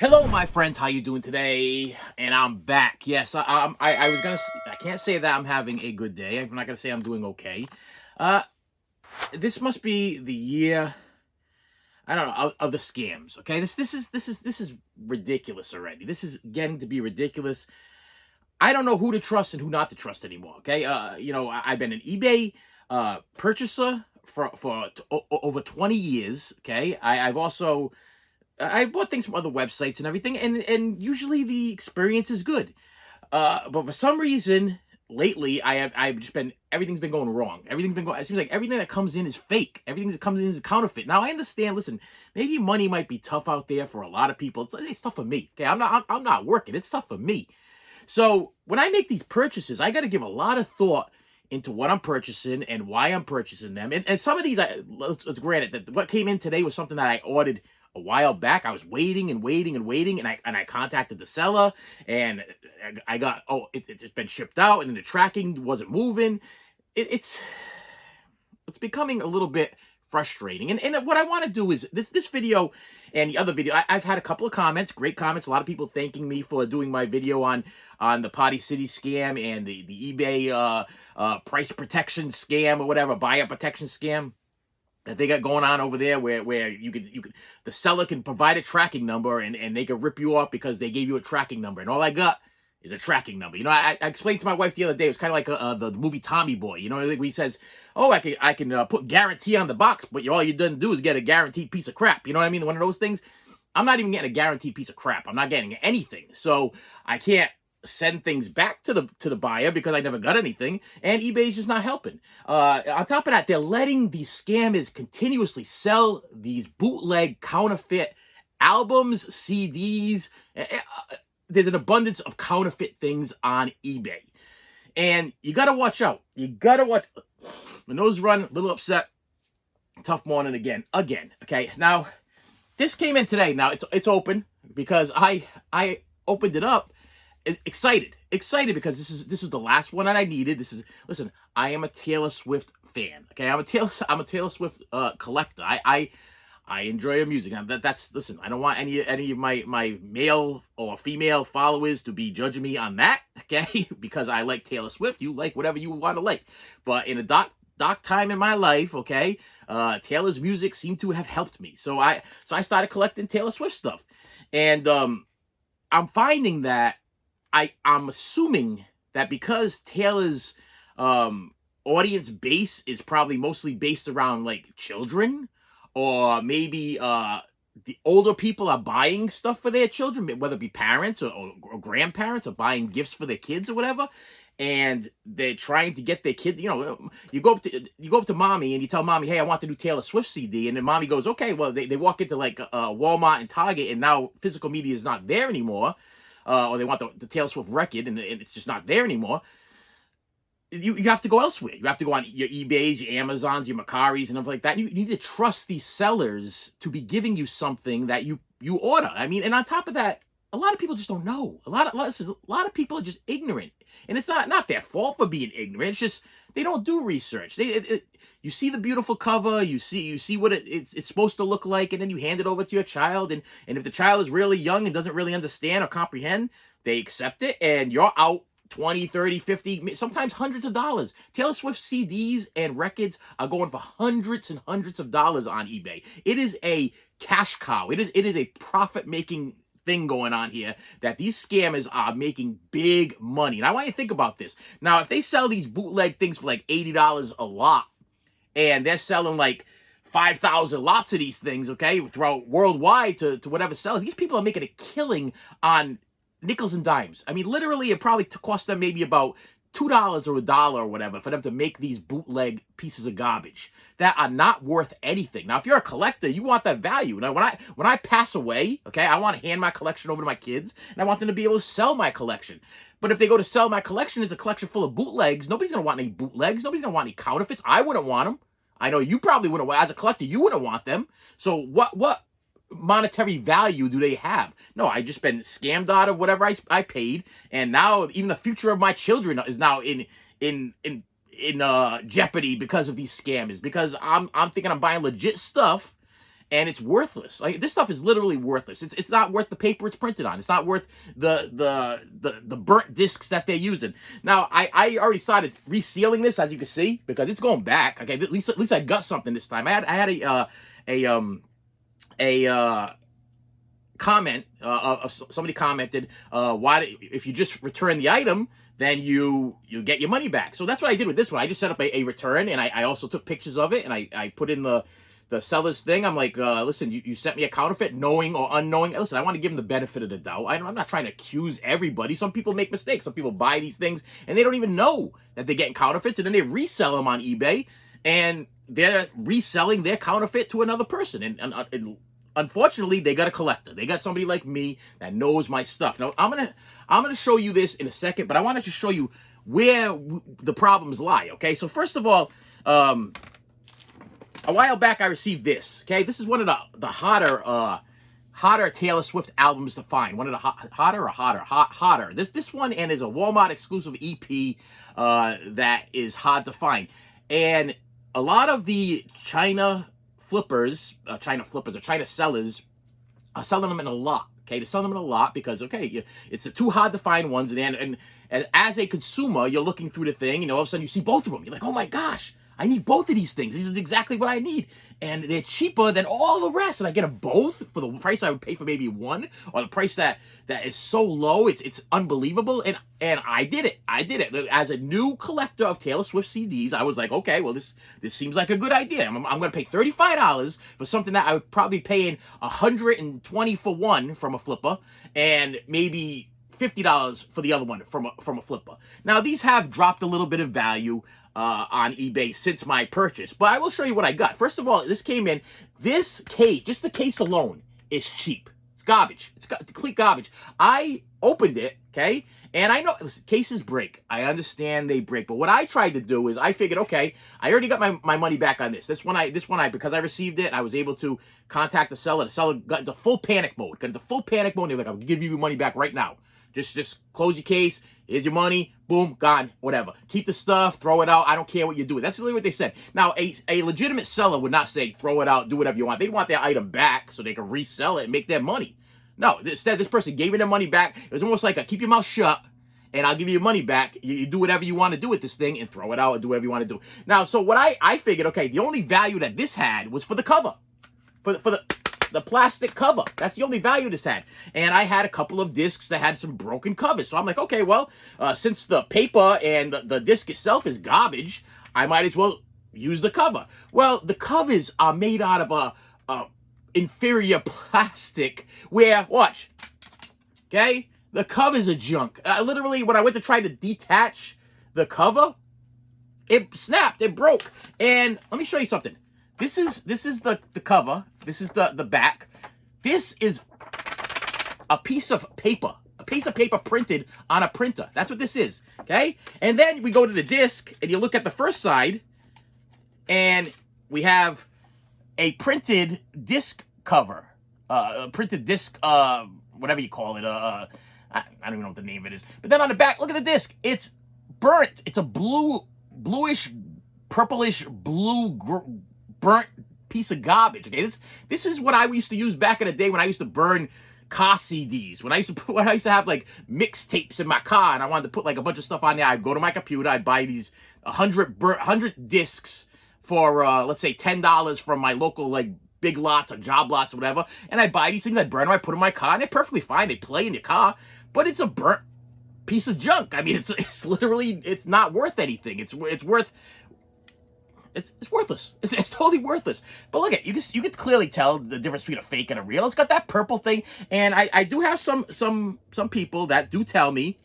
Hello, my friends. How you doing today? And I'm back. Yes, I can't say that I'm having a good day. I'm not gonna say I'm doing okay. Uh, this must be the year. I don't know of the scams. Okay, this is ridiculous already. This is getting to be ridiculous. I don't know who to trust and who not to trust anymore. Okay, I've been an eBay purchaser for over 20 years. Okay, I've also I bought things from other websites and everything, and usually the experience is good. But for some reason, lately I've just been everything's been going wrong. Everything's been going. It seems like everything that comes in is fake. Everything that comes in is counterfeit. Now I understand. Listen, maybe money might be tough out there for a lot of people. It's tough for me. Okay, I'm not working. It's tough for me. So when I make these purchases, I got to give a lot of thought into what I'm purchasing and why I'm purchasing them. And some of these, let's grant it that what came in today was something that I ordered a while back. I was waiting and waiting and waiting, and I contacted the seller, and I got it's been shipped out, and then the tracking wasn't moving. It's becoming a little bit frustrating. And what I want to do is this video and the other video. I've had a couple of comments, great comments. A lot of people thanking me for doing my video on the Party City scam and the eBay price protection scam or whatever, buyer protection scam that they got going on over there, where you could the seller can provide a tracking number, and they can rip you off because they gave you a tracking number, and all I got is a tracking number. I explained to my wife the other day. It was kind of like the movie Tommy Boy. Like when he says, "Oh, I can put guarantee on the box," but all you done do is get a guaranteed piece of crap. You know what I mean? One of those things. I'm not even getting a guaranteed piece of crap. I'm not getting anything, so I can't send things back to the buyer because I never got anything, and eBay's just not helping. On top of that, they're letting these scammers continuously sell these bootleg counterfeit albums, CDs. There's an abundance of counterfeit things on eBay, and you gotta watch out. You gotta watch. My nose run, a little upset. Tough morning again. Okay, now this came in today. Now it's open because I opened it up excited because this is the last one that I needed. Listen, I am a Taylor Swift fan. Okay, I'm a Taylor Swift collector. I enjoy her music. Now that's listen. I don't want any of my male or female followers to be judging me on that. Okay, because I like Taylor Swift. You like whatever you want to like, but in a dark time in my life, okay, Taylor's music seemed to have helped me. So I started collecting Taylor Swift stuff, and I'm finding that I'm assuming that because Taylor's audience base is probably mostly based around like children, or maybe the older people are buying stuff for their children, whether it be parents or grandparents are buying gifts for their kids or whatever. And they're trying to get their kids. You go up to mommy and you tell mommy, "Hey, I want the new Taylor Swift CD," and then mommy goes, "Okay." Well, they walk into like Walmart and Target, and now physical media is not there anymore. Or they want the Taylor Swift record, and it's just not there anymore. You have to go elsewhere. You have to go on your eBays, your Amazons, your Mercaris, and stuff like that. You need to trust these sellers to be giving you something that you order. I mean, and on top of that, a lot of people just don't know. A lot of people are just ignorant, and it's not their fault for being ignorant. It's just they don't do research. You see the beautiful cover, you see what it's supposed to look like, and then you hand it over to your child, and if the child is really young and doesn't really understand or comprehend, they accept it, and you're out 20, 30, 50, sometimes hundreds of dollars. Taylor Swift CDs and records are going for hundreds and hundreds of dollars on eBay. It is a cash cow. It is a profit-making thing going on here, that these scammers are making big money. And I want you to think about this. Now, if they sell these bootleg things for like $80 a lot, and they're selling like 5,000 lots of through things, okay, throughout worldwide to whatever sellers, these people are making a killing on nickels and dimes. I mean, literally, it probably cost them maybe about $2 or $1 or whatever for them to make these bootleg pieces of garbage that are not worth anything. Now, if you're a collector, you want that value. Now, when I pass away, okay, I want to hand my collection over to my kids, and I want them to be able to sell my collection. But if they go to sell my collection, it's a collection full of bootlegs. Nobody's going to want any bootlegs. Nobody's going to want any counterfeits. I wouldn't want them. I know you probably wouldn't want, as a collector, you wouldn't want them. So what monetary value do they have? No, I just been scammed out of whatever I paid, and now even the future of my children is now in jeopardy because of these scammers. Because I'm thinking I'm buying legit stuff, and it's worthless. Like, this stuff is literally worthless. It's not worth the paper it's printed on. It's not worth the burnt discs that they're using. Now, I already started resealing this, as you can see, because it's going back. Okay, at least I got something this time. I had a comment of somebody commented, why, if you just return the item, then you get your money back. So that's what I did with this one. I just set up a return, and I also took pictures of it, and I put in the seller's thing. I'm like, listen, you sent me a counterfeit, knowing or unknowing. Listen, I want to give them the benefit of the doubt. I'm not trying to accuse everybody. Some people make mistakes. Some people buy these things, and they don't even know that they're getting counterfeits, and then they resell them on eBay, and they're reselling their counterfeit to another person. And unfortunately, they got a collector. They got somebody like me that knows my stuff. Now, I'm gonna show you this in a second, but I wanted to show you where the problems lie. Okay, so first of all, a while back I received this. Okay, this is one of the hotter Taylor Swift albums to find. One of the hotter. This one, and is a Walmart exclusive EP that is hard to find. And a lot of the China sellers are selling them in a lot. Okay, they're selling them in a lot because, okay, it's the too hard to find ones, and as a consumer, you're looking through the thing, all of a sudden you see both of them. You're like, oh my gosh, I need both of these things. This is exactly what I need. And they're cheaper than all the rest. And I get them both for the price I would pay for maybe one, or the price that is so low, it's unbelievable. And I did it. As a new collector of Taylor Swift CDs, I was like, okay, well, this seems like a good idea. I'm going to pay $35 for something that I would probably be paying $120 for one from a flipper, and maybe $50 for the other one from a flipper. Now, these have dropped a little bit of value on eBay since my purchase, but I will show you what I got. First of all, this came in, this case, just the case alone is cheap. It's garbage. It's complete garbage. I opened it, okay, and I know, listen, cases break. I understand they break, but what I tried to do is I figured, okay, I already got my money back on this. This one, because I received it, I was able to contact the seller. The seller got into full panic mode. And they're like, I'll give you your money back right now. Just close your case. Here's your money. Boom, gone. Whatever. Keep the stuff. Throw it out. I don't care what you do. That's literally what they said. Now, a legitimate seller would not say throw it out, do whatever you want. They want their item back so they can resell it and make their money. No, instead, this person gave me their money back. It was almost like a keep your mouth shut, and I'll give you your money back. You do whatever you want to do with this thing and throw it out and do whatever you want to do. Now, so what I figured, okay, the only value that this had was for the cover. For the plastic cover. That's the only value this had. And I had a couple of discs that had some broken covers. So I'm like, okay, well, since the paper and the disc itself is garbage, I might as well use the cover. Well, the covers are made out of a inferior plastic where, watch, okay, the covers are junk. Literally, when I went to try to detach the cover, it snapped, it broke. And let me show you something. This is the cover. This is the back. This is a piece of paper. A piece of paper printed on a printer. That's what this is. Okay? And then we go to the disc, and you look at the first side, and we have a printed disc cover. A printed disc, whatever you call it. I don't even know what the name of it is. But then on the back, look at the disc. It's burnt. It's a bluish, purplish, burnt piece of garbage. Okay, this is what I used to use back in the day when I used to burn car CDs. When I used to have like mixtapes in my car, and I wanted to put like a bunch of stuff on there. I'd go to my computer, I'd buy these 100 discs for let's say $10 from my local like Big Lots or Job Lots or whatever, and I'd buy these things, I'd burn them, I'd put them in my car, and they're perfectly fine. They play in your car, but it's a burnt piece of junk. I mean, it's literally, it's not worth anything. It's worth. It's worthless. It's totally worthless. But look at you can clearly tell the difference between a fake and a real. It's got that purple thing, and I do have some people that do tell me,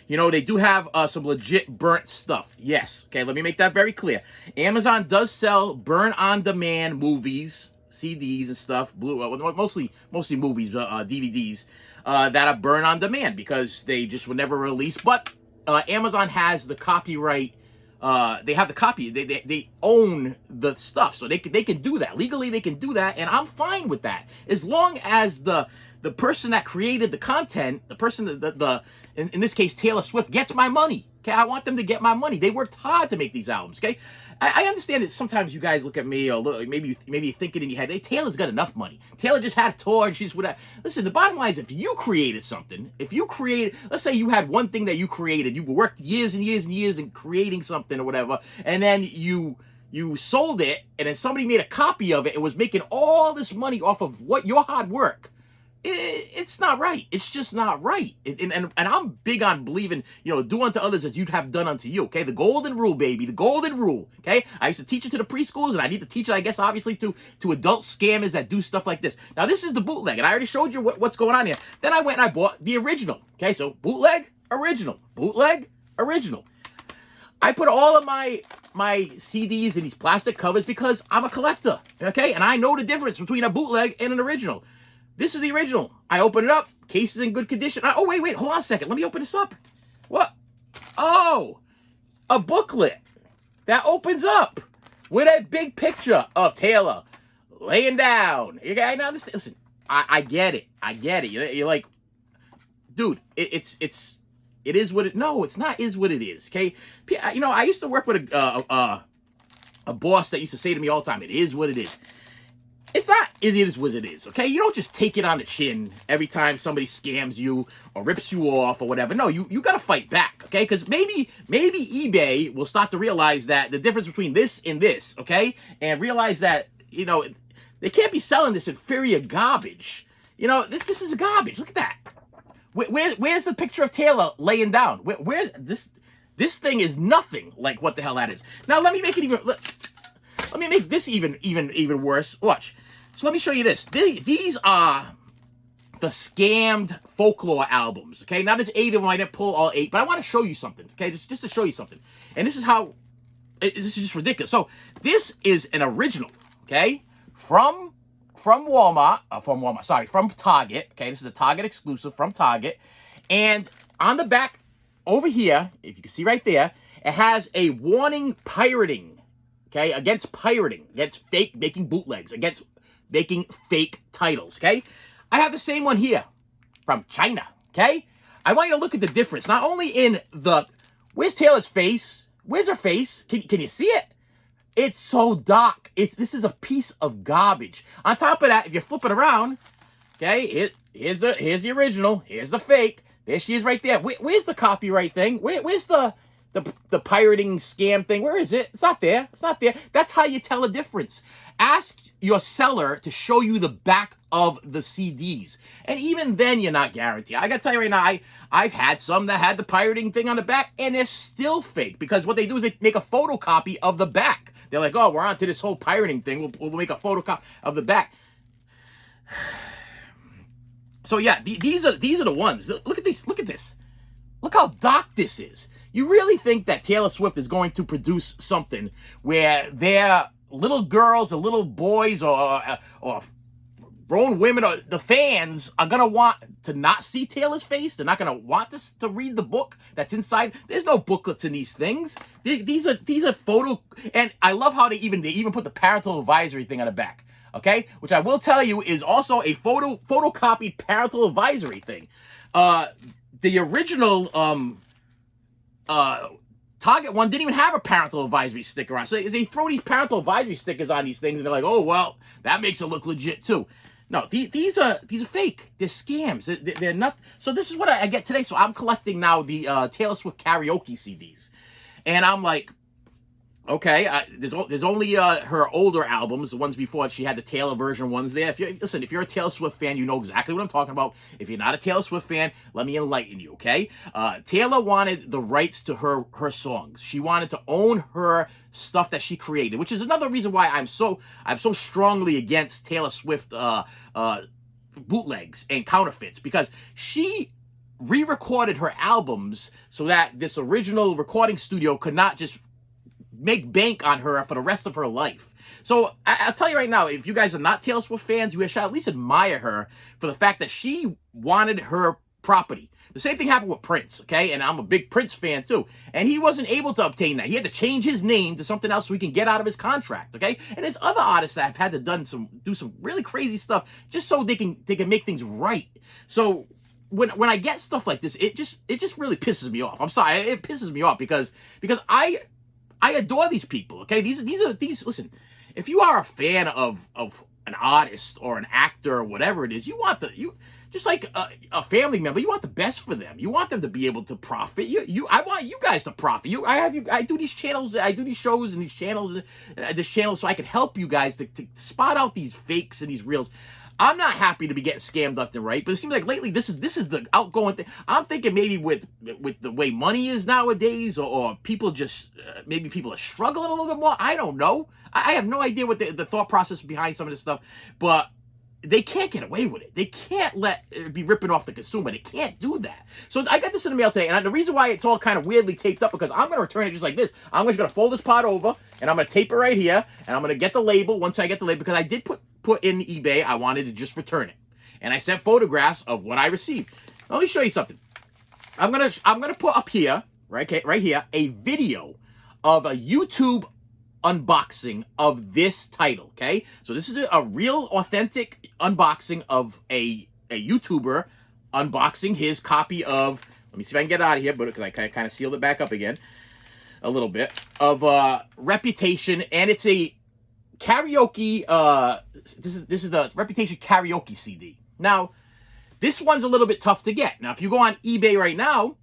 they do have some legit burnt stuff. Yes. Okay. Let me make that very clear. Amazon does sell burn-on-demand movies, CDs and stuff. Mostly movies, DVDs that are burn on demand because they just were never released. But Amazon has the copyright. They have the copy. They own the stuff, so they can do that legally. They can do that, and I'm fine with that as long as the the person that created the content, the person in this case Taylor Swift, gets my money. Okay, I want them to get my money. They worked hard to make these albums. Okay, I understand that sometimes you guys look at me, or look, maybe you're thinking in your head, hey, Taylor's got enough money. Taylor just had a tour and she's whatever. Listen, the bottom line is, if you created something, let's say you had one thing that you created, you worked years and years and years in creating something or whatever, and then you sold it, and then somebody made a copy of it and was making all this money off of what your hard work. It's not right. It's just not right. And I'm big on believing, do unto others as you'd have done unto you. Okay, the golden rule, baby, the golden rule. Okay, I used to teach it to the preschoolers, and I need to teach it, I guess, obviously to adult scammers that do stuff like this. Now, this is the bootleg, and I already showed you what's going on here. Then I went and I bought the original. Okay, so bootleg, original, bootleg, original. I put all of my CDs in these plastic covers because I'm a collector, okay? And I know the difference between a bootleg and an original. This is the original. I open it up. Case is in good condition. Oh, wait. Hold on a second. Let me open this up. What? Oh, a booklet that opens up with a big picture of Taylor laying down. Okay, now listen, I get it. I get it. You're like, dude, it is what it. No, it's not. Is what it is. Okay. I used to work with a boss that used to say to me all the time, "It is what it is." It's not. It is what it is. Okay. You don't just take it on the chin every time somebody scams you or rips you off or whatever. No, you got to fight back. Okay. Because maybe eBay will start to realize that the difference between this and this. Okay, and realize that they can't be selling this inferior garbage. This is garbage. Look at that. Where's the picture of Taylor laying down? Where's this? This thing is nothing like what the hell that is. Now let me make it even. Let me make this even worse. Watch. So let me show you this. These are the scammed Folklore albums. Okay, now there's 8 of them. I didn't pull all 8, but I want to show you something. Okay, just to show you something. And this is how. This is just ridiculous. So this is an original. Okay, from Walmart, from Target. Okay, this is a Target exclusive from Target. And on the back over here, if you can see right there, it has a warning pirating. Okay, against pirating, against making bootlegs, against making fake titles. Okay, I have the same one here from China. Okay, I want you to look at the difference. Not only in where's Taylor's face? Where's her face? Can you see it? It's so dark. This is a piece of garbage. On top of that, if you flip it around, okay, here's the original. Here's the fake. There she is right there. Where's the copyright thing? Where's the pirating scam thing? Where is it? It's not there. It's not there. That's how you tell a difference. Ask your seller to show you the back of the CDs. And even then, you're not guaranteed. I got to tell you right now, I've had some that had the pirating thing on the back, and they're still fake. Because what they do is they make a photocopy of the back. They're like, oh, we're on to this whole pirating thing. We'll make a photocopy of the back. So yeah, these are the ones. Look at these. Look at this. Look how dark this is. You really think that Taylor Swift is going to produce something where their little girls or little boys or grown women or the fans are going to want to not see Taylor's face? They're not going to want to read the book that's inside. There's no booklets in these things. These are photo, and I love how they even put the parental advisory thing on the back. Okay, which I will tell you is also a photocopied parental advisory thing. The original Target one didn't even have a parental advisory sticker on. So they throw these parental advisory stickers on these things, and they're like, "Oh well, that makes it look legit too." No, these are fake. They're scams. They're not. So this is what I get today. So I'm collecting now the Taylor Swift karaoke CDs, and I'm like, okay, there's only her older albums, the ones before she had the Taylor version ones there. If you're a Taylor Swift fan, you know exactly what I'm talking about. If you're not a Taylor Swift fan, let me enlighten you, okay? Taylor wanted the rights to her songs. She wanted to own her stuff that she created, which is another reason why I'm so strongly against Taylor Swift bootlegs and counterfeits, because she re-recorded her albums so that this original recording studio could not just make bank on her for the rest of her life. So I'll tell you right now, if you guys are not Taylor Swift fans, you should at least admire her for the fact that she wanted her property. The same thing happened with Prince, okay? And I'm a big Prince fan too. And he wasn't able to obtain that. He had to change his name to something else so he can get out of his contract, okay? And there's other artists that have had to do some really crazy stuff just so they can make things right. So when I get stuff like this, it just really pisses me off. I'm sorry, it pisses me off because I adore these people, okay? These listen, if you are a fan of an artist or an actor or whatever it is, you just like a family member, you want the best for them. You want them to be able to profit. I want you guys to profit. I do these channels, I do these shows and these channels, this channel so I can help you guys to spot out these fakes and these reals. I'm not happy to be getting scammed left and right, but it seems like lately this is the outgoing thing. I'm thinking maybe with the way money is nowadays, or people just maybe people are struggling a little bit more. I don't know. I have no idea what the thought process behind some of this stuff, but they can't get away with it. They can't let it be ripping off the consumer. They can't do that. So I got this in the mail today, and the reason why it's all kind of weirdly taped up because I'm going to return it just like this. I'm just going to fold this pot over, and I'm going to tape it right here, and I'm going to get the label once I get the label because I did put in eBay. I wanted to just return it, and I sent photographs of what I received. Let me show you something. I'm gonna put up here, right here, a video of a YouTube unboxing of this title, okay? So this is a real authentic unboxing of a YouTuber unboxing his copy of, let me see if I can get it out of here, but because I kind of sealed it back up again a little bit, of Reputation, and it's a karaoke, this is the Reputation karaoke CD. Now, this one's a little bit tough to get. Now, if you go on eBay right now,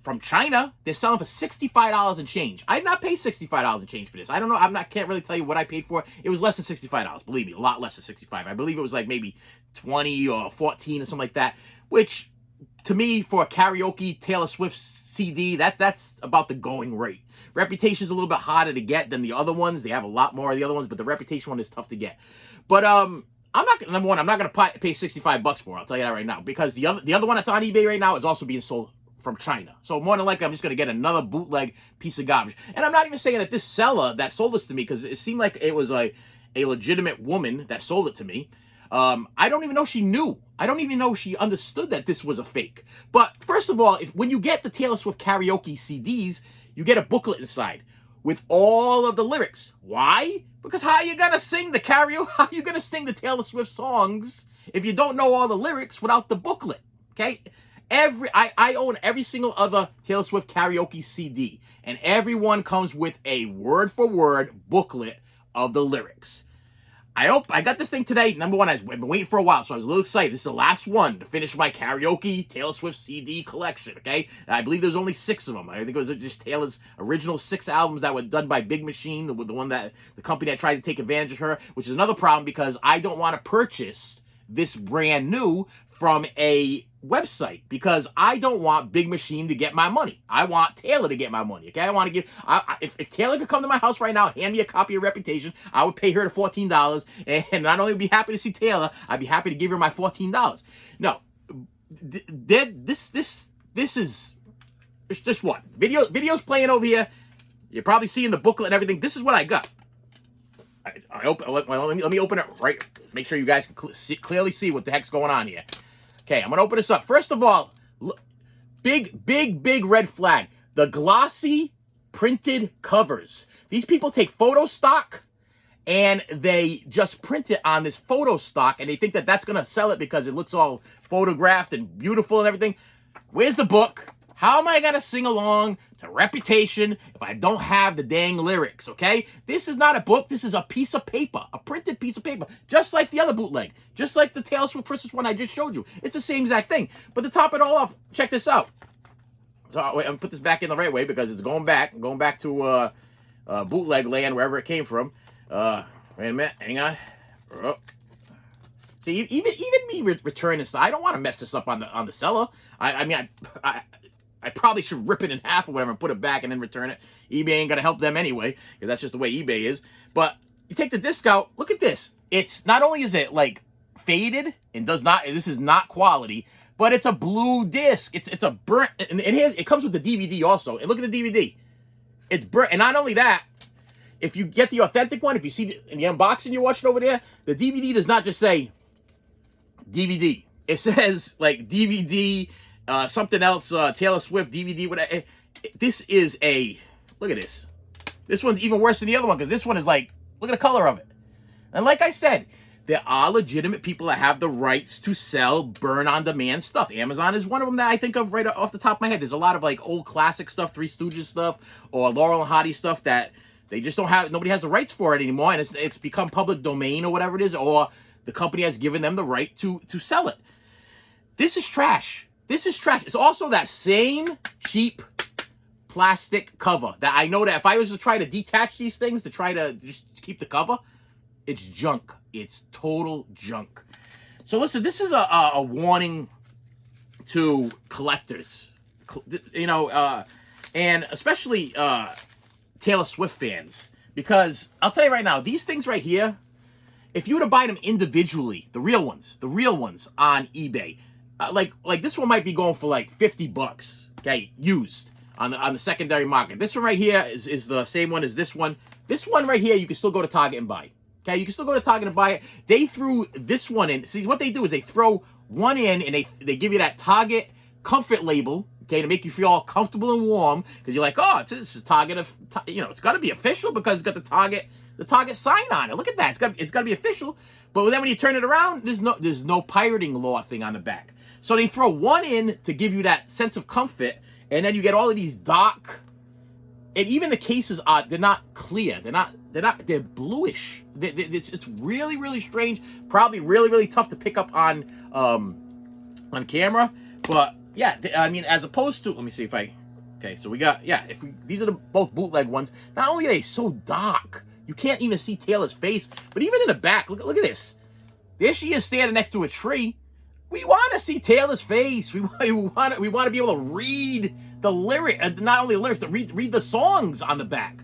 from China, they're selling for $65 and change. I did not pay $65 and change for this. I don't know. Can't really tell you what I paid for it. It was less than $65. Believe me, a lot less than $65. I believe it was like maybe 20 or 14 or something like that. Which, to me, for a karaoke Taylor Swift CD, that's about the going rate. Reputation's a little bit harder to get than the other ones. They have a lot more of the other ones, but the Reputation one is tough to get. But I'm not gonna pay $65 for it. I'll tell you that right now, because the other one that's on eBay right now is also being sold from China. So more than likely, I'm just going to get another bootleg piece of garbage. And I'm not even saying that this seller that sold this to me, because it seemed like it was a legitimate woman that sold it to me. I don't even know she knew. I don't even know she understood that this was a fake. But first of all, when you get the Taylor Swift karaoke CDs, you get a booklet inside with all of the lyrics. Why? Because how are you going to sing the karaoke? How are you going to sing the Taylor Swift songs if you don't know all the lyrics without the booklet? Okay? I own every single other Taylor Swift karaoke CD, and everyone comes with a word-for-word booklet of the lyrics. I got this thing today. Number one, I've been waiting for a while, so I was a little excited. This is the last one to finish my karaoke Taylor Swift CD collection, okay? And I believe there's only 6 of them. I think it was just Taylor's original 6 albums that were done by Big Machine, the company that tried to take advantage of her, which is another problem because I don't want to purchase this brand new from a website because I don't want Big Machine to get my money. I want Taylor to get my money, okay? I want to give... If Taylor could come to my house right now, hand me a copy of Reputation, I would pay her the $14, and not only be happy to see Taylor, I'd be happy to give her my $14. No. This is... It's just what? Video's playing over here. You're probably seeing the booklet and everything. This is what I got. Let me open it right. Make sure you guys can clearly see what the heck's going on here. Okay, I'm going to open this up. First of all, look, big red flag. The glossy printed covers. These people take photo stock and they just print it on this photo stock and they think that that's going to sell it because it looks all photographed and beautiful and everything. Where's the book? How am I going to sing along to Reputation if I don't have the dang lyrics, okay? This is not a book. This is a piece of paper, a printed piece of paper, just like the other bootleg, just like the Taylor Swift Christmas one I just showed you. It's the same exact thing. But to top it all off, check this out. So wait, I'm going to put this back in the right way because it's going back to bootleg land, wherever it came from. Wait a minute. Hang on. Oh. See, even me returning this, I don't want to mess this up on the seller. I probably should rip it in half or whatever and put it back and then return it. eBay ain't going to help them anyway, because that's just the way eBay is. But you take the disc out, look at this. It's not only is it like faded and this is not quality, but it's a blue disc. It's a burnt, and it comes with the DVD also. And look at the DVD. It's burnt, and not only that, if you get the authentic one, if you see in the unboxing you're watching over there, the DVD does not just say DVD. It says like DVD something else, Taylor Swift DVD. Whatever. This is a, look at this. This one's even worse than the other one because this one is like, look at the color of it. And like I said, there are legitimate people that have the rights to sell burn-on-demand stuff. Amazon is one of them that I think of right off the top of my head. There's a lot of like old classic stuff, Three Stooges stuff, or Laurel and Hardy stuff that they just don't have, nobody has the rights for it anymore, and it's become public domain or whatever it is, or the company has given them the right to sell it. This is trash. This is trash. It's also that same cheap plastic cover that I know that if I was to try to detach these things to try to just keep the cover, it's junk. It's total junk. So listen, this is a warning to collectors, you know, and especially Taylor Swift fans, because I'll tell you right now, these things right here, if you were to buy them individually, the real ones on eBay, like this one might be going for like $50, okay, used on the secondary market. This one right here is the same one as this one. This one right here, you can still go to Target and buy. Okay, you can still go to Target and buy it. They threw this one in. See, what they do is they throw one in and they give you that Target comfort label, okay, to make you feel all comfortable and warm, because you're like, oh, it's a Target of, you know, it's got to be official because it's got the Target sign on it. Look at that, it's got to be official. But then when you turn it around, there's no pirating law thing on the back. So they throw one in to give you that sense of comfort, and then you get all of these dark. And even the cases are, they're not clear. They're bluish. It's really, really strange. Probably really, really tough to pick up on camera. But yeah, I mean, as opposed to, let me see if I, okay, so we got, yeah, these are both bootleg ones. Not only are they so dark, you can't even see Taylor's face, but even in the back, look at this. There she is standing next to a tree. We want to see Taylor's face. We want to be able to read the lyric, not only the lyrics, but read the songs on the back.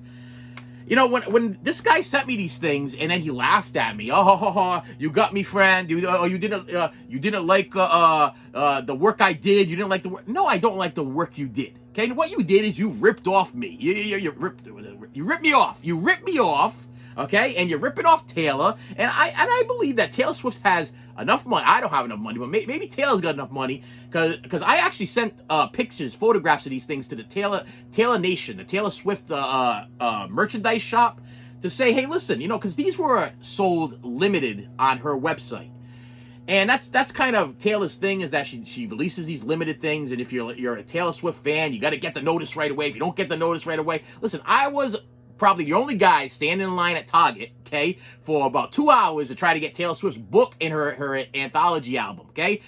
You know, when this guy sent me these things and then he laughed at me. Oh, you got me, friend. You didn't like the work I did. You didn't like the work. No, I don't like the work you did. Okay, and what you did is you ripped off me. You ripped me off. You ripped me off. Okay, and you're ripping off Taylor, and I believe that Taylor Swift has enough money. I don't have enough money, but maybe Taylor's got enough money, because I actually sent pictures, photographs of these things to the Taylor Nation, the Taylor Swift merchandise shop, to say, hey, listen, you know, because these were sold limited on her website. And that's kind of Taylor's thing, is that she releases these limited things, and if you're a Taylor Swift fan, you got to get the notice right away. If you don't get the notice right away, listen, I was probably the only guy standing in line at Target, okay, for about 2 hours to try to get Taylor Swift's book and her anthology album, okay?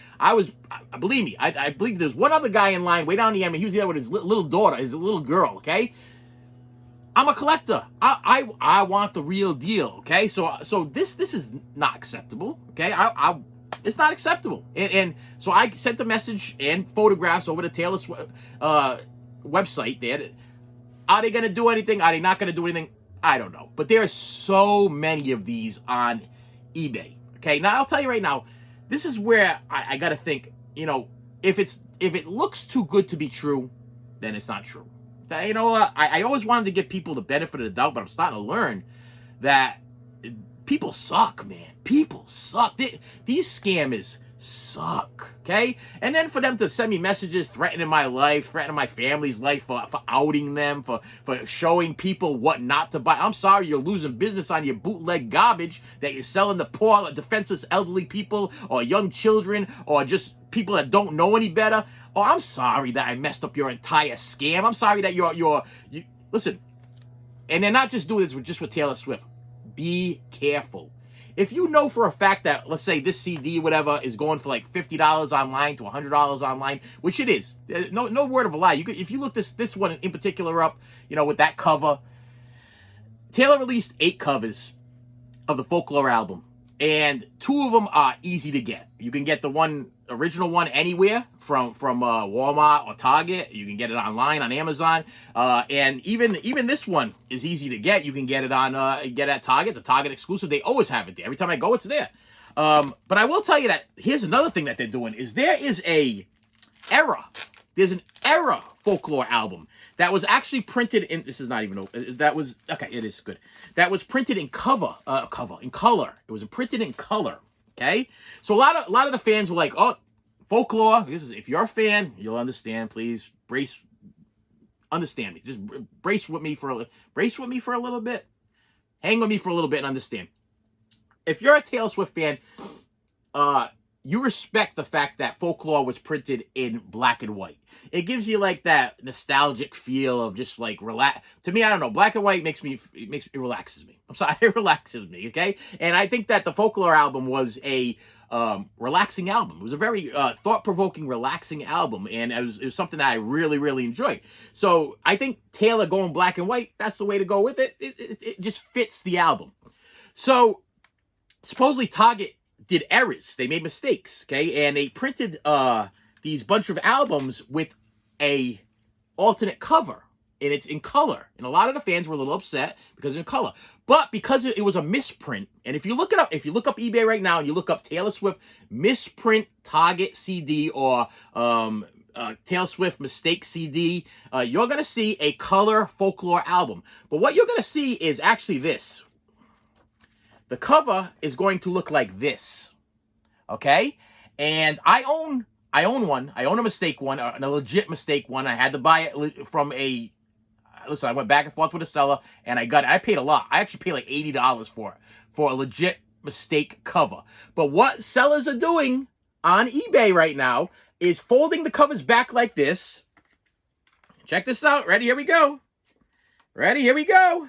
Believe me, I believe there's one other guy in line way down the end, and he was there with his little daughter, his little girl, okay? I'm a collector. I want the real deal, okay? So this is not acceptable, okay? It's not acceptable. And so I sent a message and photographs over to Taylor Swift website there. Are they going to do anything? Are they not going to do anything? I don't know. But there are so many of these on eBay. Okay, now I'll tell you right now, this is where I got to think, you know, if it looks too good to be true, then it's not true. You know, I always wanted to give people the benefit of the doubt, but I'm starting to learn that people suck, man. People suck. These scammers suck, okay? And then for them to send me messages threatening my life, threatening my family's life, for outing them, for showing people what not to buy. I'm sorry you're losing business on your bootleg garbage that you're selling to poor, defenseless elderly people, or young children, or just people that don't know any better. Oh, I'm sorry that I messed up your entire scam. I'm sorry that you listen, and they're not just doing this just with Taylor Swift. Be careful. If you know for a fact that, let's say, this CD, whatever, is going for like $50 online to $100 online, which it is, no word of a lie. If you look this one in particular up, you know, with that cover, Taylor released 8 covers of the Folklore album, and 2 of them are easy to get. You can get the original one anywhere from Walmart or Target. You can get it online on Amazon, and even this one is easy to get. You can get it at Target. It's a Target exclusive. They always have it there. Every time I go, it's there. But I will tell you that here's another thing that they're doing is there is a error. There's an error Folklore album that was actually printed in. This is not even open. That was okay. It is good. That was printed in in color. It was printed in color. Okay, so a lot of the fans were like, "Oh, Folklore. This is, if you're a fan, you'll understand. Please understand me. Just brace with me for a little bit. Hang with me for a little bit and understand. If you're a Taylor Swift fan, you respect the fact that Folklore was printed in black and white. It gives you like that nostalgic feel of just like relax. To me, I don't know. Black and white it relaxes me. I'm sorry, it relaxes me. Okay, and I think that the Folklore album was a relaxing album. It was a very thought-provoking, relaxing album, and it was something that I really, really enjoyed. So I think Taylor going black and white, that's the way to go with it. It just fits the album. So supposedly Target did errors. They made mistakes, okay? And they printed these bunch of albums with a alternate cover, and it's in color. And a lot of the fans were a little upset because it's in color. But because it was a misprint, and if you look up eBay right now and you look up Taylor Swift misprint Target CD or Taylor Swift mistake CD, you're going to see a color Folklore album. But what you're going to see is actually this. The cover is going to look like this, okay? And I own one. I own a mistake one, a legit mistake one. I had to buy it from a... Listen, I went back and forth with a seller, and I got it. I paid a lot. I actually paid like $80 for it, for a legit mistake cover. But what sellers are doing on eBay right now is folding the covers back like this. Check this out. Ready? Here we go. Ready? Here we go.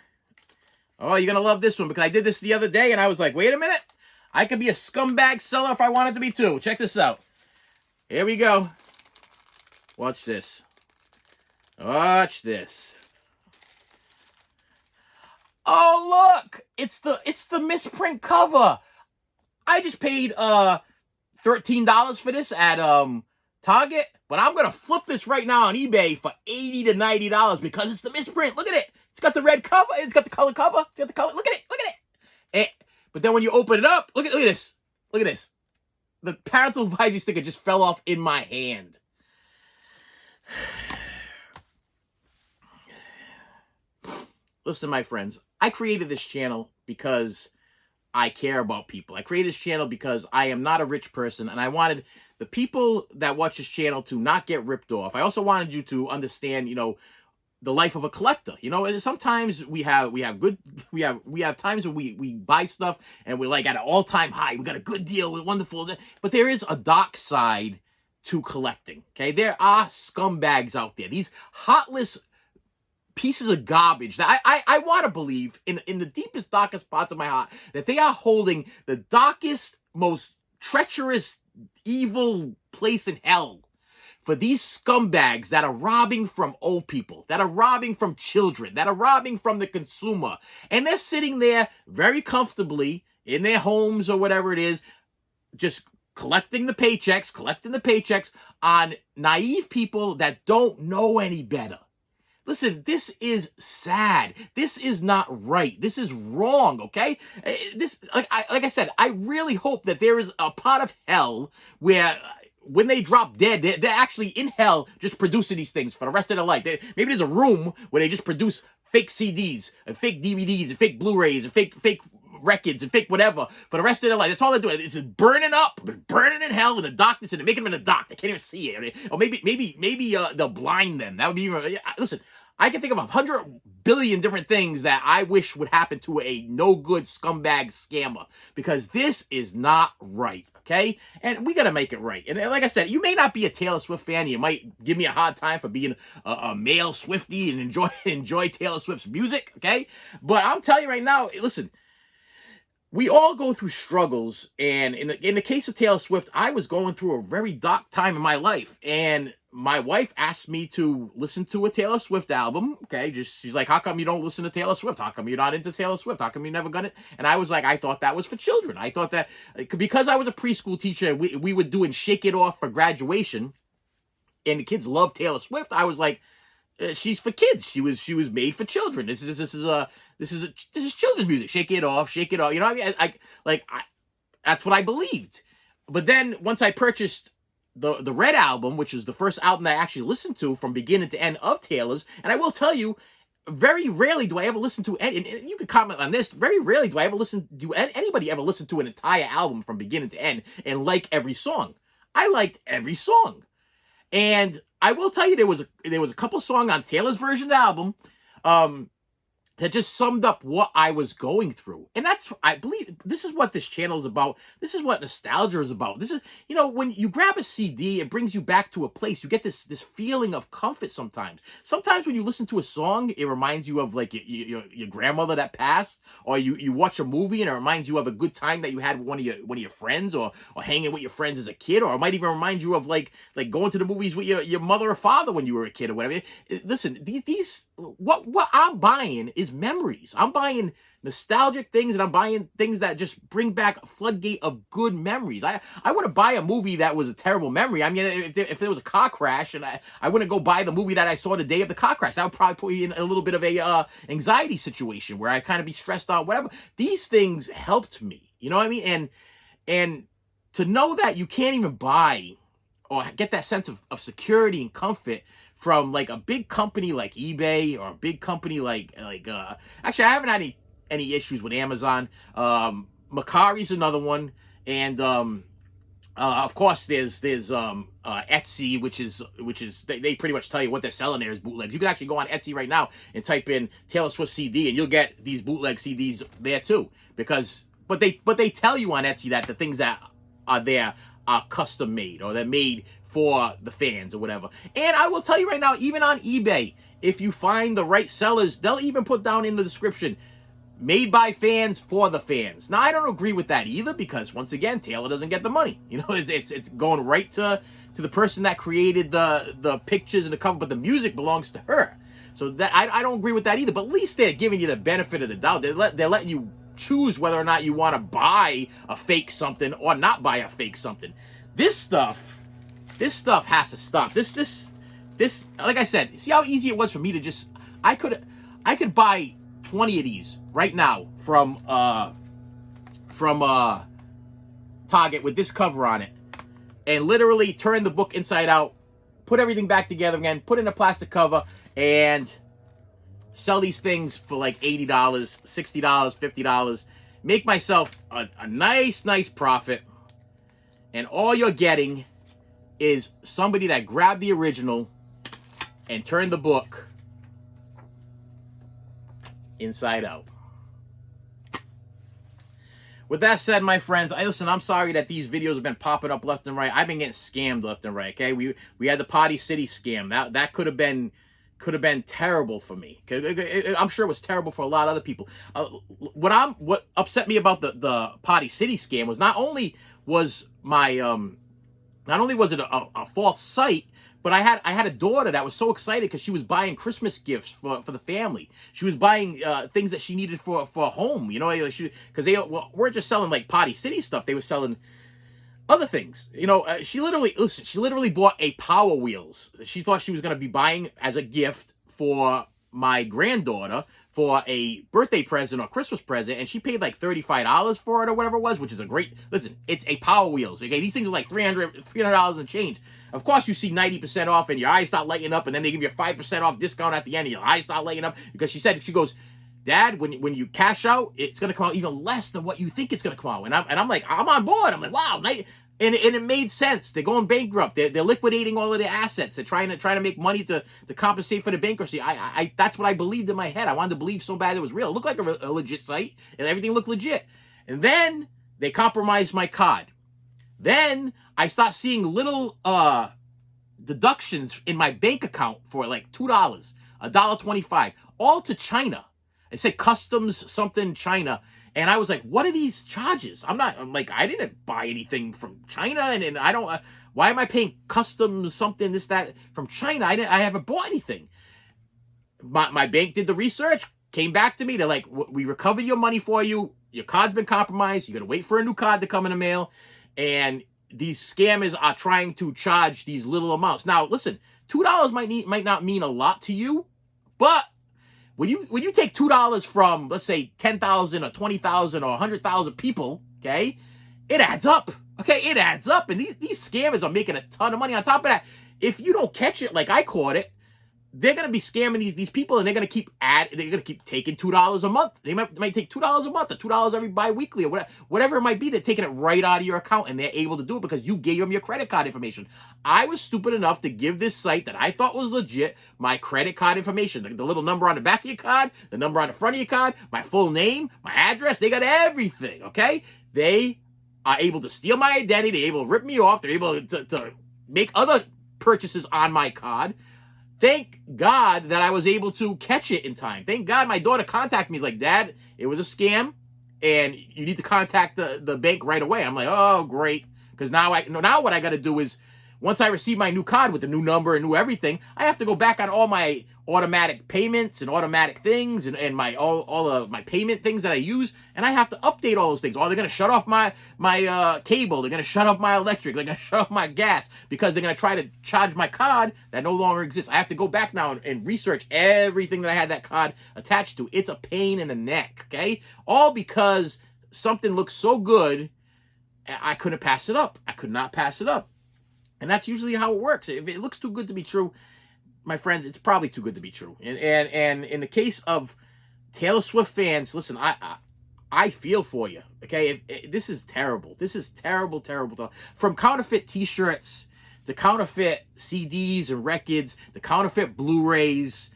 Oh, you're going to love this one because I did this the other day, and I was like, wait a minute. I could be a scumbag seller if I wanted to be too. Check this out. Here we go. Watch this. Watch this. Oh, look! It's the misprint cover. I just paid $13 for this at Target, but I'm gonna flip this right now on eBay for $80 to $90 because it's the misprint. Look at it. It's got the red cover. It's got the color cover. It's got the color. Look at it. Look at it. But then when you open it up, look at this. Look at this. The parental advisory sticker just fell off in my hand. Listen, my friends, I created this channel because I care about people. I created this channel because I am not a rich person, and I wanted the people that watch this channel to not get ripped off. I also wanted you to understand, the life of a collector. Sometimes we have times when we buy stuff and we're like at an all-time high. We got a good deal, we're wonderful. But there is a dark side to collecting. Okay, there are scumbags out there. These heartless pieces of garbage that I want to believe in the deepest, darkest parts of my heart that they are holding the darkest, most treacherous, evil place in hell for these scumbags that are robbing from old people, that are robbing from children, that are robbing from the consumer. And they're sitting there very comfortably in their homes or whatever it is, just collecting the paychecks on naive people that don't know any better. Listen, this is sad. This is not right. This is wrong, okay? Like I said, I really hope that there is a pot of hell where when they drop dead, they're actually in hell just producing these things for the rest of their life. Maybe there's a room where they just produce fake CDs and fake DVDs and fake Blu-rays and fake records and fake whatever for the rest of their life. That's all they're doing. It's just burning up, burning in hell in the darkness, and they're making them in the dark. They can't even see it. Or maybe they'll blind them. That would be... Listen, I can think of 100 billion different things that I wish would happen to a no-good scumbag scammer, because this is not right, okay? And we got to make it right. And like I said, you may not be a Taylor Swift fan. You might give me a hard time for being a male Swiftie and enjoy Taylor Swift's music, okay? But I'm telling you right now, listen, we all go through struggles, and in the case of Taylor Swift, I was going through a very dark time in my life, and my wife asked me to listen to a Taylor Swift album, okay? She's like, how come you don't listen to Taylor Swift? How come you're not into Taylor Swift? How come you never got it? And I was like, I thought that was for children. I thought that, because I was a preschool teacher, we were doing Shake It Off for graduation, and the kids loved Taylor Swift. I was like, she's for kids. She was made for children. This is children's music. Shake it off. You know what I mean? That's what I believed. But then once I purchased the Red album, which is the first album that I actually listened to from beginning to end of Taylor's, and I will tell you, very rarely do I ever listen to any, and you can comment on this, very rarely do anybody ever listen to an entire album from beginning to end and like every song. I liked every song. And I will tell you, there was a couple songs on Taylor's version of the album um, that just summed up what I was going through. And that's, I believe, this is what this channel is about. This is what nostalgia is about. This is, you know, when you grab a CD, it brings you back to a place. You get this feeling of comfort sometimes. Sometimes when you listen to a song, it reminds you of like your grandmother that passed, or you watch a movie and it reminds you of a good time that you had with one of your friends, or hanging with your friends as a kid, or it might even remind you of like going to the movies with your mother or father when you were a kid or whatever. Listen, these what I'm buying is memories. I'm buying nostalgic things, and I'm buying things that just bring back a floodgate of good memories. I wouldn't buy a movie that was a terrible memory. I mean, if there was a car crash, and I wouldn't go buy the movie that I saw the day of the car crash. That would probably put me in a little bit of a anxiety situation where I kind of be stressed out, whatever. These things helped me. You know what I mean? And to know that you can't even buy or get that sense of security and comfort from like a big company like eBay, or a big company like actually, I haven't had any issues with Amazon. Macari's another one, and of course there's Etsy, which is they pretty much tell you what they're selling there is bootlegs. You can actually go on Etsy right now and type in Taylor Swift CD, and you'll get these bootleg CDs there too. Because but they tell you on Etsy that the things that are there are custom made, or they're made for the fans or whatever. And I will tell you right now, even on eBay, if you find the right sellers, they'll even put down in the description, made by fans for the fans. Now, I don't agree with that either, because once again, Taylor doesn't get the money. You know, it's going right to the person that created the pictures and the cover, but the music belongs to her. So that I don't agree with that either. But at least they're giving you the benefit of the doubt. They're letting you choose whether or not you want to buy a fake something or not buy a fake something. This stuff has to stop. This, like I said, see how easy it was for me to just, I could buy 20 of these right now from Target with this cover on it, and literally turn the book inside out, put everything back together again, put in a plastic cover, and sell these things for like $80, $60, $50. Make myself a nice profit, and all you're getting is somebody that grabbed the original and turned the book inside out. With that said, my friends, I'm sorry that these videos have been popping up left and right. I've been getting scammed left and right. Okay, we had the Party City scam. That could have been terrible for me. I'm sure it was terrible for a lot of other people. What upset me about the Party City scam was not only was it a false site, but I had a daughter that was so excited because she was buying Christmas gifts for the family. She was buying things that she needed for a home, you know, because they weren't just selling like Party City stuff. They were selling other things. You know, she literally bought a Power Wheels. She thought she was going to be buying as a gift for my granddaughter for a birthday present or Christmas present, and she paid like $35 for it or whatever it was, which is a great, listen, it's a Power Wheels, okay? These things are like $300 and change. Of course, you see 90% off and your eyes start lighting up, and then they give you a 5% off discount at the end and your eyes start lighting up, because she goes, Dad, when you cash out, it's going to come out even less than what you think it's going to come out. And I'm like, I'm on board. I'm like, wow. And it made sense. They're going bankrupt. They're liquidating all of their assets. They're trying to make money to compensate for the bankruptcy. I that's what I believed in my head. I wanted to believe so bad it was real. It looked like a legit site, and everything looked legit. And then they compromised my card. Then I start seeing little deductions in my bank account for like $2, $1.25, all to China. It said customs something China. And I was like, what are these charges? I'm like, I didn't buy anything from China. And I don't, why am I paying customs something, this, that from China? I haven't bought anything. My bank did the research, came back to me. They're like, we recovered your money for you. Your card's been compromised. You got to wait for a new card to come in the mail. And these scammers are trying to charge these little amounts. Now, listen, $2 might not mean a lot to you, but when you take $2 from, let's say, 10,000 or 20,000 or 100,000 people, okay, it adds up. Okay, it adds up. And these scammers are making a ton of money. On top of that, if you don't catch it like I caught it, they're gonna be scamming these people, and they're gonna keep taking $2 a month. They might take $2 a month or $2 every bi-weekly or whatever it might be. They're taking it right out of your account, and they're able to do it because you gave them your credit card information. I was stupid enough to give this site that I thought was legit my credit card information, the little number on the back of your card, the number on the front of your card, my full name, my address. They got everything. Okay, they are able to steal my identity. They're able to rip me off. They're able to make other purchases on my card. Thank God that I was able to catch it in time. Thank God my daughter contacted me. He's like, Dad, it was a scam, and you need to contact the bank right away. I'm like, oh, great. Because now what I got to do is, once I receive my new card with the new number and new everything, I have to go back on all my automatic payments and automatic things and my all of my payment things that I use, and I have to update all those things. Or they're going to shut off my cable. They're going to shut off my electric. They're going to shut off my gas because they're going to try to charge my card that no longer exists. I have to go back now and research everything that I had that card attached to. It's a pain in the neck, okay? All because something looks so good, I couldn't pass it up. I could not pass it up. And that's usually how it works. If it looks too good to be true, my friends, it's probably too good to be true. And in the case of Taylor Swift fans, listen, I feel for you. Okay, this is terrible. This is terrible, terrible. From counterfeit T-shirts to counterfeit CDs and records, the counterfeit Blu-rays,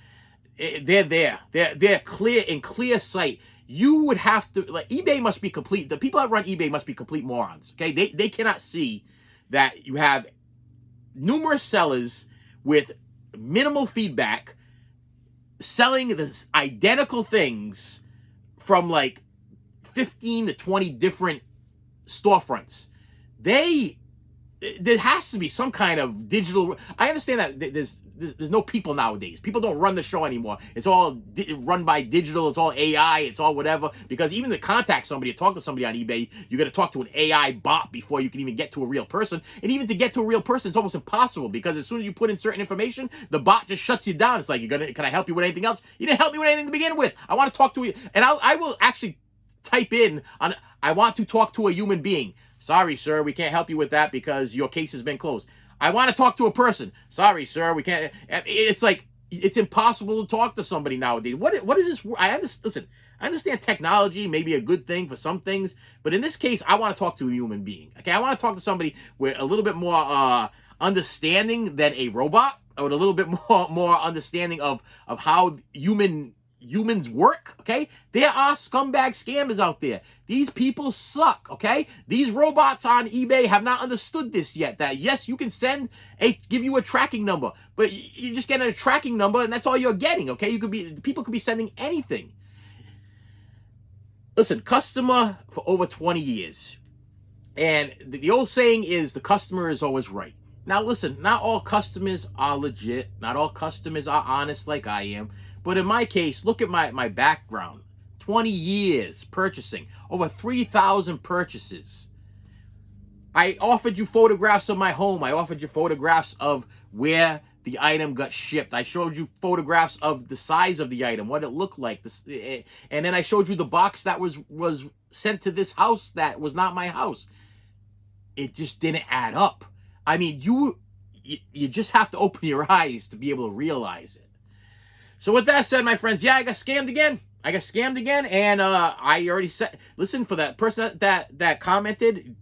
they're there. They're clear sight. You would have to, like, eBay must be complete. The people that run eBay must be complete morons. Okay, they cannot see that you have numerous sellers with minimal feedback selling the identical things from like 15 to 20 different storefronts. There has to be some kind of digital. I understand that there's no people nowadays. People don't run the show anymore. It's all run by digital. It's all AI. It's all whatever. Because even to contact somebody, to talk to somebody on eBay, you got to talk to an AI bot before you can even get to a real person. And even to get to a real person, it's almost impossible because as soon as you put in certain information, the bot just shuts you down. It's like, can I help you with anything else? You didn't help me with anything to begin with. I want to talk to you, and I will actually type in on, I want to talk to a human being. Sorry, sir, we can't help you with that because your case has been closed. I want to talk to a person. Sorry, sir, we can't. It's like, it's impossible to talk to somebody nowadays. What is this? Listen, I understand technology may be a good thing for some things, but in this case, I want to talk to a human being. Okay, I want to talk to somebody with a little bit more understanding than a robot, or with a little bit more understanding of how humans work. Okay, there are scumbag scammers out there. These people suck. Okay, these robots on eBay have not understood this yet, that yes, you can give you a tracking number, but you're just getting a tracking number and that's all you're getting. Okay, people could be sending anything. Listen, customer for over 20 years, and the old saying is the customer is always right. Now listen, not all customers are legit, not all customers are honest like I am. But in my case, look at my background. 20 years purchasing. Over 3,000 purchases. I offered you photographs of my home. I offered you photographs of where the item got shipped. I showed you photographs of the size of the item, what it looked like. And then I showed you the box that was sent to this house that was not my house. It just didn't add up. I mean, you just have to open your eyes to be able to realize it. So with that said, my friends, yeah, I got scammed again. And I already said, listen, for that person that commented,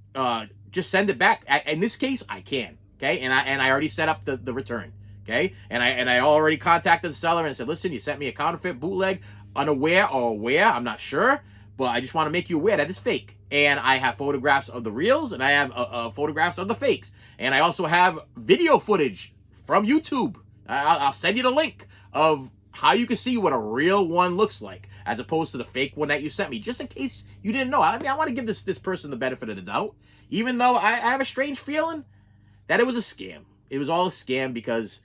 just send it back. In this case, I can. Okay, and I already set up the return. Okay, and I already contacted the seller and said, listen, you sent me a counterfeit bootleg, unaware or aware, I'm not sure, but I just want to make you aware that it's fake. And I have photographs of the reals, and I have photographs of the fakes, and I also have video footage from YouTube. I'll send you the link of how you can see what a real one looks like as opposed to the fake one that you sent me, just in case you didn't know. I mean, I want to give this person the benefit of the doubt, even though I have a strange feeling that it was a scam. It was all a scam because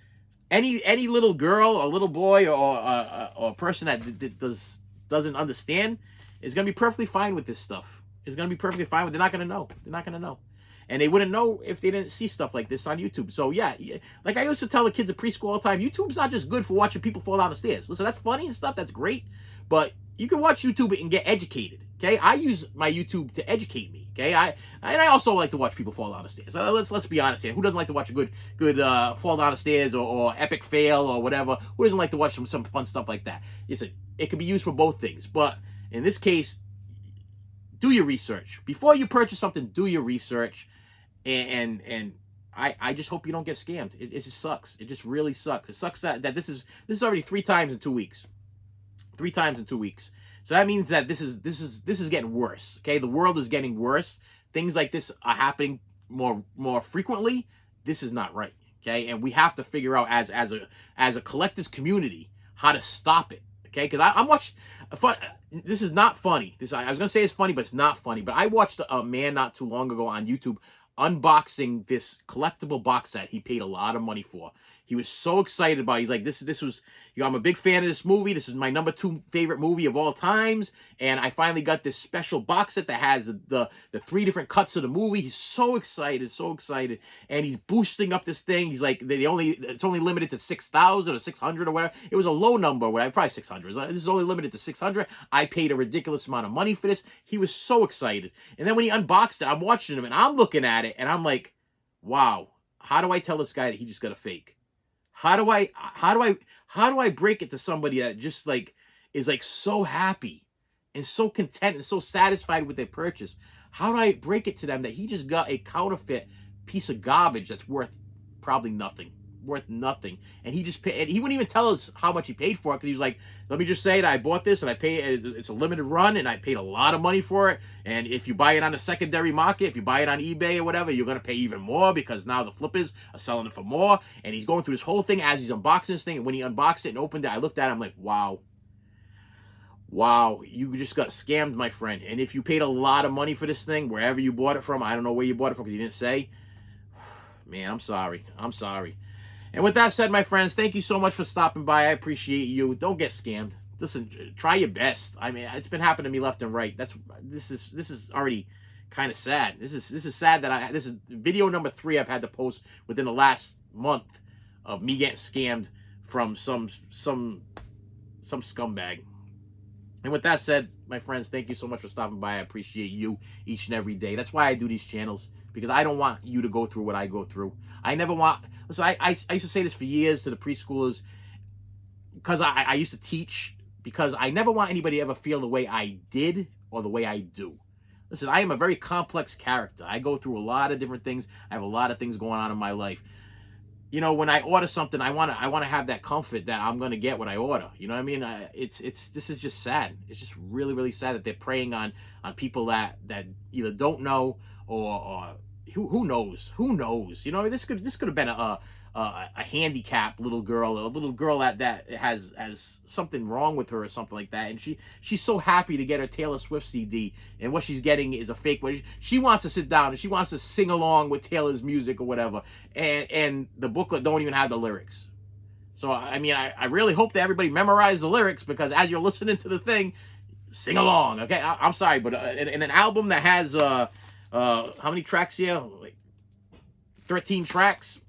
any little girl or little boy or a person that doesn't understand is going to be perfectly fine with this stuff. Is going to be perfectly fine with. They're not going to know. They're not going to know. And they wouldn't know if they didn't see stuff like this on YouTube. So, yeah, like I used to tell the kids at preschool all the time, YouTube's not just good for watching people fall down the stairs. Listen, that's funny and stuff. That's great. But you can watch YouTube and get educated. Okay, I use my YouTube to educate me. Okay, I also like to watch people fall down the stairs. Let's be honest here. Who doesn't like to watch a good fall down the stairs or epic fail or whatever? Who doesn't like to watch some fun stuff like that? Listen, it can be used for both things, but in this case, do your research before you purchase something. Do your research, and I just hope you don't get scammed. It just sucks. It just really sucks. It sucks that this is already 3 times in 2 weeks. 3 times in 2 weeks. So that means that this is getting worse. Okay, the world is getting worse. Things like this are happening more frequently. This is not right. Okay, and we have to figure out as a collectors community how to stop it. Okay, because I'm watching. This is not funny. I was gonna say it's funny, but it's not funny. But I watched a man not too long ago on YouTube unboxing this collectible box set he paid a lot of money for. He was so excited about it. He's like, this was, I'm a big fan of this movie. This is my #2 favorite movie of all times. And I finally got this special box set that has the 3 different cuts of the movie. He's so excited, so excited. And he's boosting up this thing. He's like, it's only limited to 6,000 or 600 or whatever. It was a low number, whatever, probably 600. This is only limited to 600. I paid a ridiculous amount of money for this. He was so excited. And then when he unboxed it, I'm watching him and I'm looking at it and I'm like, wow, how do I tell this guy that he just got a fake? How do I break it to somebody that just like is like so happy and so content and so satisfied with their purchase? How do I break it to them that he just got a counterfeit piece of garbage that's worth probably nothing? Worth nothing. And he just paid, and he wouldn't even tell us how much he paid for it, because he was like, let me just say that I bought this and I paid, it's a limited run and I paid a lot of money for it, and if you buy it on the secondary market, if you buy it on eBay or whatever, you're going to pay even more, because now the flippers are selling it for more. And he's going through this whole thing as he's unboxing this thing, and when he unboxed it and opened it, I looked at it, I'm like, wow, you just got scammed, my friend. And if you paid a lot of money for this thing, wherever you bought it from, I don't know where you bought it from because he didn't say, man, I'm sorry. And with that said, my friends, thank you so much for stopping by. I appreciate you. Don't get scammed. Listen, try your best. I mean, it's been happening to me left and right. This is already kind of sad. This is sad that this is video number 3 I've had to post within the last month of me getting scammed from some scumbag. And with that said, my friends, thank you so much for stopping by. I appreciate you each and every day. That's why I do these channels, because I don't want you to go through what I go through. I never want... Listen, I used to say this for years to the preschoolers, because I used to teach, because I never want anybody to ever feel the way I did or the way I do. Listen, I am a very complex character. I go through a lot of different things. I have a lot of things going on in my life. You know, when I order something, I want to have that comfort that I'm going to get what I order. You know what I mean? This is just sad. It's just really, really sad that they're preying on people that either don't know or who knows? Who knows? You know, this could have been a handicapped little girl, a little girl that has something wrong with her or something like that, and she's so happy to get her Taylor Swift CD, and what she's getting is a fake one. She wants to sit down and she wants to sing along with Taylor's music or whatever, and the booklet don't even have the lyrics. So I mean, I really hope that everybody memorized the lyrics, because as you're listening to the thing, sing along. Okay, I'm sorry, but in an album that has how many tracks here? Like 13 tracks.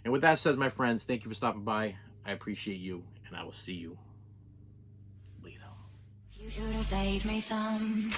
And with that said, my friends, thank you for stopping by. I appreciate you, and I will see you later. You should have saved me some.